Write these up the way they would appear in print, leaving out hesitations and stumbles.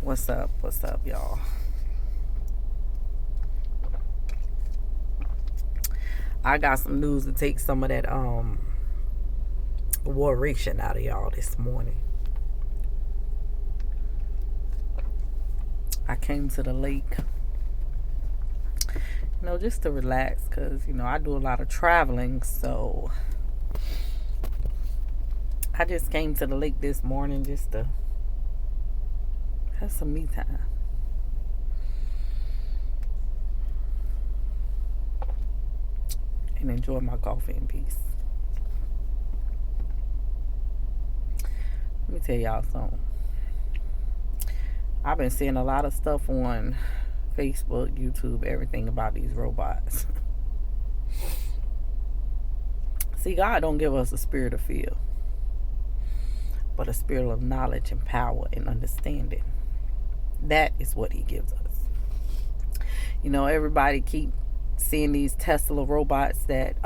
What's up? What's up, y'all? I got some news to take some of that worration out of y'all this morning. I came to the lake, just to relax, because I do a lot of traveling, so I just came to the lake this morning just to have some me time. And enjoy my coffee in peace. Let me tell y'all something. I've been seeing a lot of stuff on Facebook, YouTube, everything about these robots. See, God don't give us a spirit of fear, but a spirit of knowledge and power and understanding. That is what he gives us. Everybody keep seeing these Tesla robots that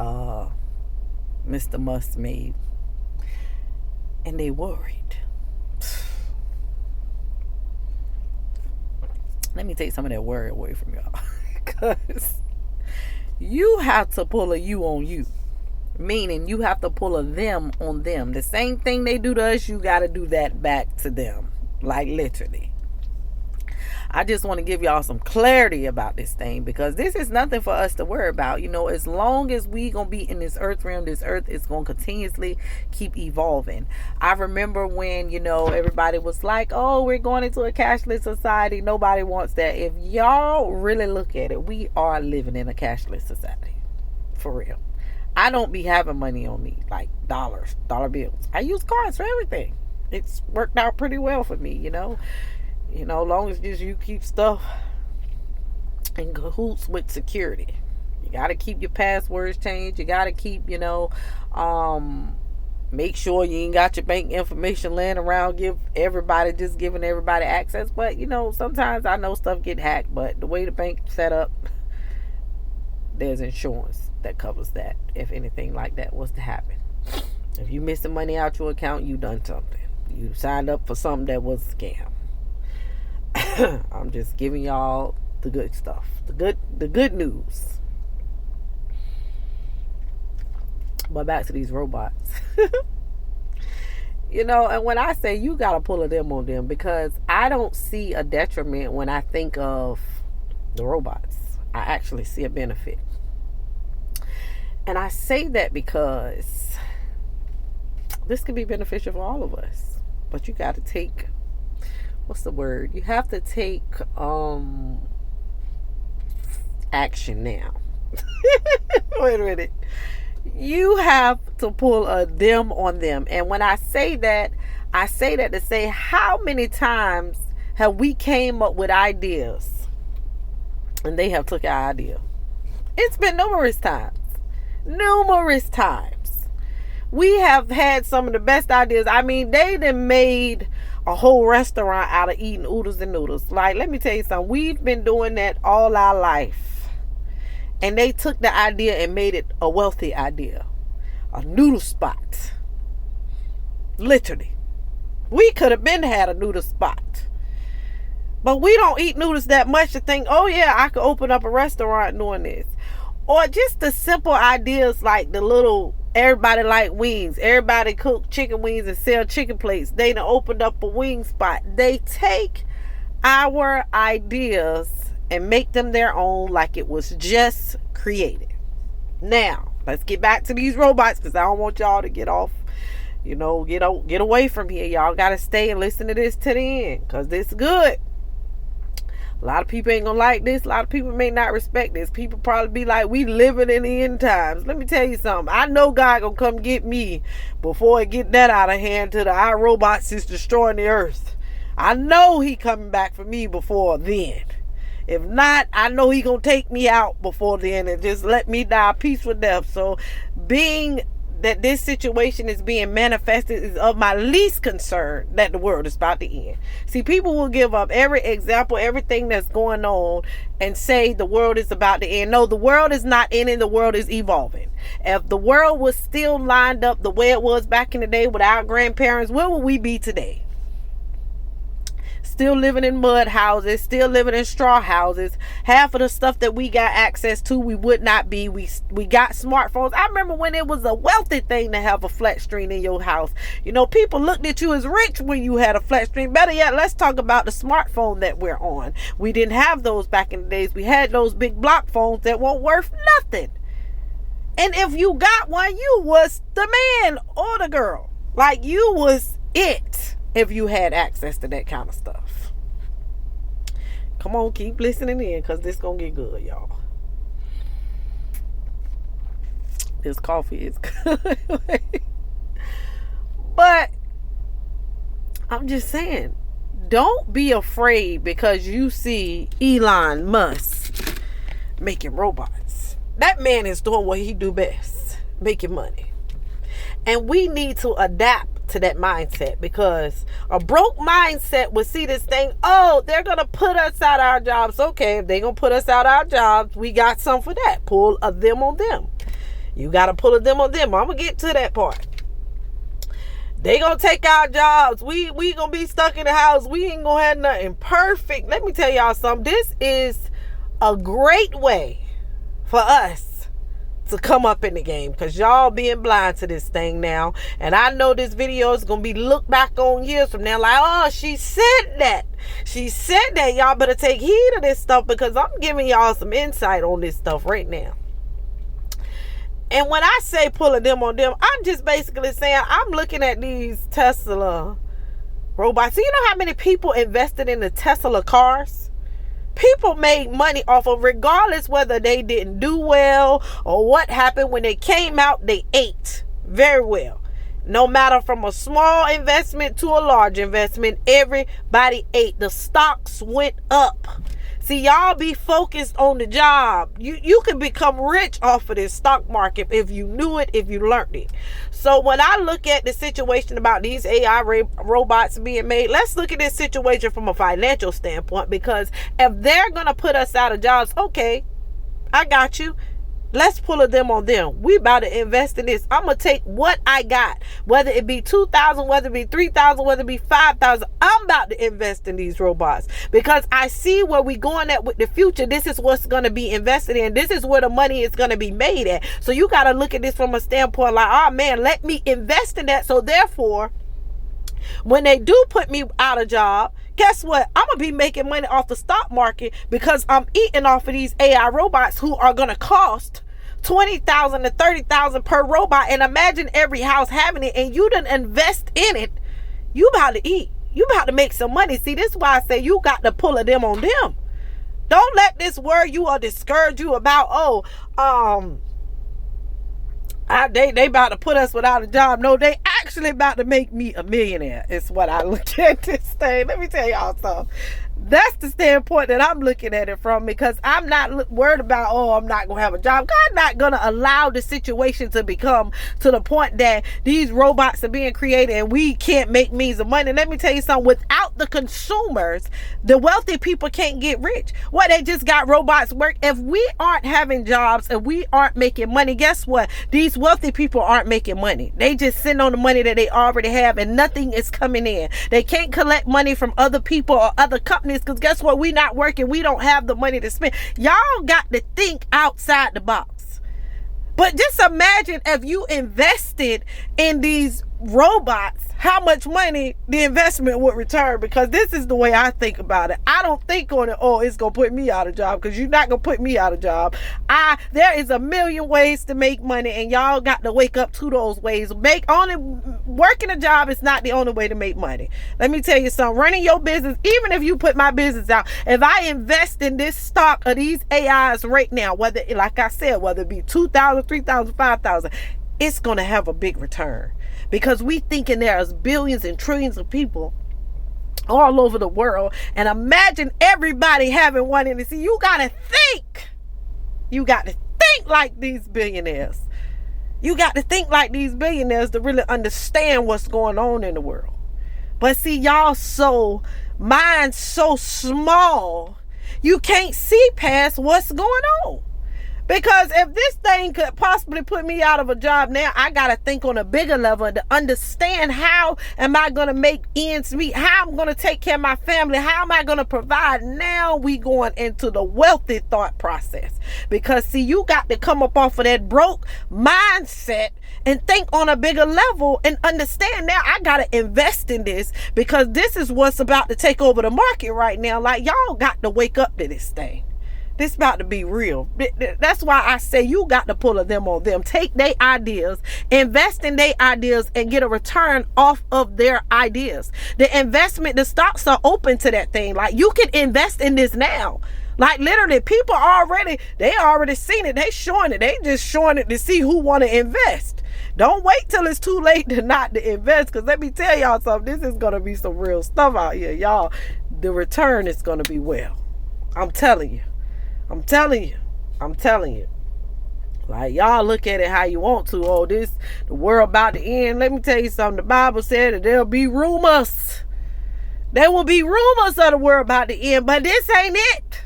Mr. Musk made, and they worried. Let me take some of that worry away from y'all, because you have to pull a you on you, meaning you have to pull a them on them. The same thing they do to us, you got to do that back to them, like literally. I just want to give y'all some clarity about this thing, because this is nothing for us to worry about. As long as we gonna be in this earth realm, this earth is gonna continuously keep evolving. I remember when everybody was like, oh, we're going into a cashless society. Nobody wants that. If y'all really look at it, we are living in a cashless society, for real. I don't be having money on me, like dollar bills. I use cards for everything. It's worked out pretty well for me, long as just you keep stuff in cahoots with security. You got to keep your passwords changed. You got to keep, make sure you ain't got your bank information laying around, giving everybody access. But, sometimes I know stuff get hacked, but the way the bank set up, there's insurance that covers that if anything like that was to happen. If you missing money out your account, you done something. You signed up for something that was a scam. I'm just giving y'all the good stuff, the good news. But back to these robots. And when I say you gotta pull a them on them, because I don't see a detriment when I think of the robots. I actually see a benefit. And I say that because this could be beneficial for all of us. But you gotta take, what's the word? You have to take action now. Wait a minute. You have to pull a them on them. And when I say that to say, how many times have we came up with ideas and they have took our idea? It's been numerous times. We have had some of the best ideas. I mean, they done made a whole restaurant out of eating oodles and noodles. Like, let me tell you something. We've been doing that all our life. And they took the idea and made it a wealthy idea. A noodle spot. Literally. We could have been had a noodle spot. But we don't eat noodles that much to think, oh yeah, I could open up a restaurant doing this. Or just the simple ideas like the little, everybody like wings. Everybody cook chicken wings and sell chicken plates. They done opened up a wing spot. They take our ideas and make them their own, like it was just created. Now, let's get back to these robots, because I don't want y'all to get off, get away from here. Y'all got to stay and listen to this to the end, because this is good. A lot of people ain't gonna like this. A lot of people may not respect this. People probably be like, we living in the end times. Let me tell you something. I know God gonna come get me before it get that out of hand to the iRobots is destroying the earth. I know he coming back for me before then. If not, I know he gonna take me out before then and just let me die a peaceful death. So being that this situation is being manifested is of my least concern that the world is about to end. See, people will give up every example, everything that's going on, and say the world is about to end. No, the world is not ending. The world is evolving. If the world was still lined up the way it was back in the day with our grandparents, where would we be today? still living in mud houses, still living in straw houses. Half of the stuff that we got access to, we would not be. We got smartphones. I remember when it was a wealthy thing to have a flat screen in your house. You know, people looked at you as rich when you had a flat screen. Better yet, let's talk about the smartphone that we're on. We didn't have those back in the days. We had those big block phones that weren't worth nothing. And if you got one, you was the man or the girl. Like, you was it if you had access to that kind of stuff. Come on, keep listening in, because this gonna get good, y'all. This coffee is good. But I'm just saying, don't be afraid because you see Elon Musk making robots. That man is doing what he do best, making money. And we need to adapt to that mindset, because a broke mindset would see this thing, oh, they're going to put us out our jobs. Okay, if they're going to put us out our jobs, we got some for that. Pull a them on them. You got to pull a them on them. I'm going to get to that part. They going to take our jobs. We going to be stuck in the house. We ain't going to have nothing perfect. Let me tell y'all something. This is a great way for us to come up in the game, because y'all being blind to this thing now. And I know this video is going to be looked back on years from now like, oh, she said that. She said that. Y'all better take heed of this stuff, because I'm giving y'all some insight on this stuff right now. And when I say pulling them on them, I'm just basically saying I'm looking at these Tesla robots. So you know how many people invested in the Tesla cars? People made money off of, regardless whether they didn't do well or what happened. When they came out, they ate very well. No matter from a small investment to a large investment, everybody ate. The stocks went up. See, y'all be focused on the job. You can become rich off of this stock market if you knew it, if you learned it. So when I look at the situation about these AI robots being made, let's look at this situation from a financial standpoint, because if they're going to put us out of jobs, okay, I got you. Let's pull them on them. We about to invest in this. I'm going to take what I got, whether it be 2,000, whether it be 3,000, whether it be 5,000. I'm about to invest in these robots, because I see where we going at with the future. This is what's going to be invested in. This is where the money is going to be made at. So you got to look at this from a standpoint like, oh man, let me invest in that. So therefore, when they do put me out of job, guess what? I'm going to be making money off the stock market, because I'm eating off of these AI robots who are going to cost $20,000 to $30,000 per robot. And imagine every house having it, and you didn't invest in it. You about to eat. You about to make some money. See, this is why I say you got to pull a them on them. Don't let this worry you or discourage you about, they about to put us without a job. No, they actually about to make me a millionaire. It's what I look at this thing. Let me tell y'all something. That's the standpoint that I'm looking at it from, because I'm not worried about, oh, I'm not going to have a job. God's not going to allow the situation to become to the point that these robots are being created and we can't make means of money. Let me tell you something. Without the consumers, the wealthy people can't get rich. What, they just got robots work? If we aren't having jobs and we aren't making money, guess what? These wealthy people aren't making money. They just sitting on the money that they already have, and nothing is coming in. They can't collect money from other people or other companies, because guess what? We not working. We don't have the money to spend. Y'all got to think outside the box. But just imagine if you invested in these robots, how much money the investment would return. Because this is the way I think about it. I don't think on it, oh, it's gonna put me out of job, because you're not gonna put me out of job. There is a million ways to make money, and y'all got to wake up to those ways. Working a job is not the only way to make money. Let me tell you something. Running your business, even if you put my business out, if I invest in this stock of these AIs right now, whether, like I said, whether it be 2,000, 3,000, 5,000, it's gonna have a big return. Because we thinking there's billions and trillions of people all over the world. And imagine everybody having one. And see, you got to think. You got to think like these billionaires. You got to think like these billionaires to really understand what's going on in the world. But see, y'all mine's so small, you can't see past what's going on. Because if this thing could possibly put me out of a job now, I got to think on a bigger level to understand how am I going to make ends meet, how I'm going to take care of my family, how am I going to provide. Now we going into the wealthy thought process. Because see, you got to come up off of that broke mindset and think on a bigger level and understand now I got to invest in this, because this is what's about to take over the market right now. Like, y'all got to wake up to this thing. This about to be real. That's why I say you got to pull them on them. Take their ideas, invest in their ideas, and get a return off of their ideas. The investment, the stocks are open to that thing. Like, you can invest in this now. Like, literally, people they already seen it. They showing it. They just showing it to see who want to invest. Don't wait till it's too late to not to invest, because let me tell y'all something. This is going to be some real stuff out here, y'all. The return is going to be well. I'm telling you. I'm telling you. Like, y'all look at it how you want to. Oh, the world about to end. Let me tell you something. The Bible said that there'll be rumors. There will be rumors of the world about to end, but this ain't it.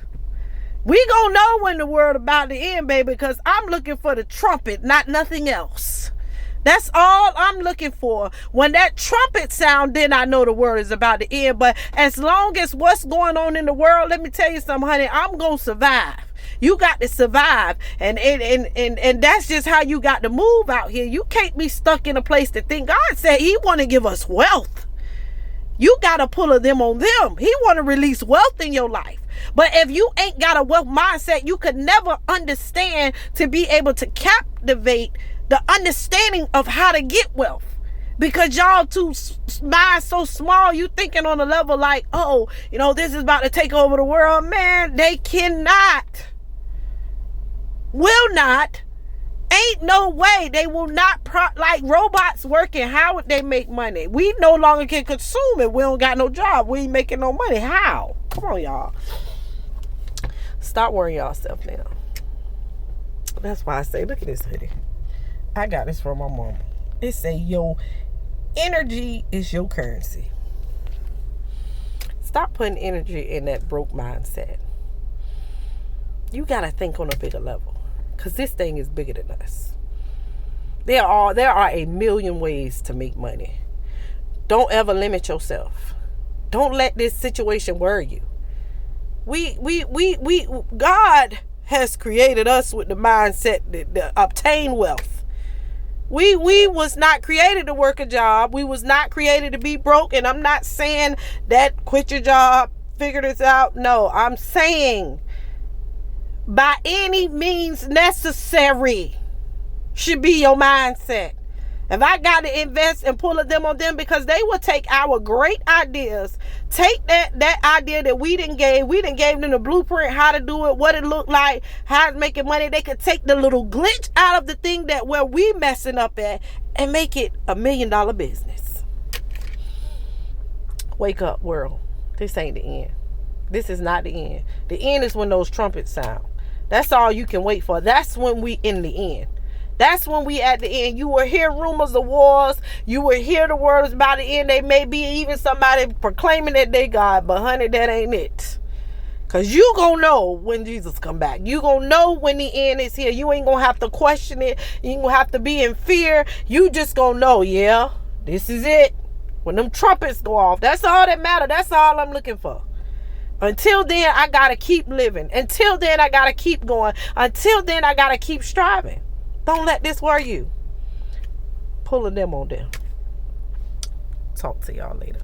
We gonna know when the world about to end, baby, because I'm looking for the trumpet, not nothing else. That's all I'm looking for. When that trumpet sound, then I know the world is about to end. But as long as what's going on in the world, let me tell you something, honey, I'm going to survive. You got to survive. And that's just how you got to move out here. You can't be stuck in a place to think. God said he want to give us wealth. You got to pull them on them. He want to release wealth in your life. But if you ain't got a wealth mindset, you could never understand to be able to captivate the understanding of how to get wealth. Because y'all too mind so small, you thinking on a level like, oh, this is about to take over the world. Man, they cannot, will not, ain't no way. They will not, like robots working. How would they make money? We no longer can consume it. We don't got no job. We ain't making no money. How? Come on, y'all. Stop worrying yourself now. That's why I say, look at this hoodie. I got this from my mom. It say, your energy is your currency. Stop putting energy in that broke mindset. You got to think on a bigger level, because this thing is bigger than us. There are a million ways to make money. Don't ever limit yourself. Don't let this situation worry you. God has created us with the mindset to obtain wealth. We was not created to work a job. We was not created to be broke. And I'm not saying that quit your job, figure this out. No, I'm saying by any means necessary should be your mindset. If I got to invest and pull them on them, because they will take our great ideas, take that idea that we didn't gave them the blueprint, how to do it, what it looked like, how to make it money. They could take the little glitch out of the thing that where we messing up at and make it $1 million business. Wake up, world. This ain't the end. This is not the end. The end is when those trumpets sound. That's all you can wait for. That's when we in the end. That's when we at the end. You will hear rumors of wars. You will hear the words about the end. They may be even somebody proclaiming that they God, but honey, that ain't it. Because you gonna know when Jesus come back. You gonna know when the end is here. You ain't gonna have to question it. You ain't gonna have to be in fear. You just gonna know, yeah, this is it. When them trumpets go off, that's all that matter. That's all I'm looking for. Until then, I gotta keep living. Until then, I gotta keep going. Until then, I gotta keep striving. Don't let this worry you. Pulling them on them. Talk to y'all later.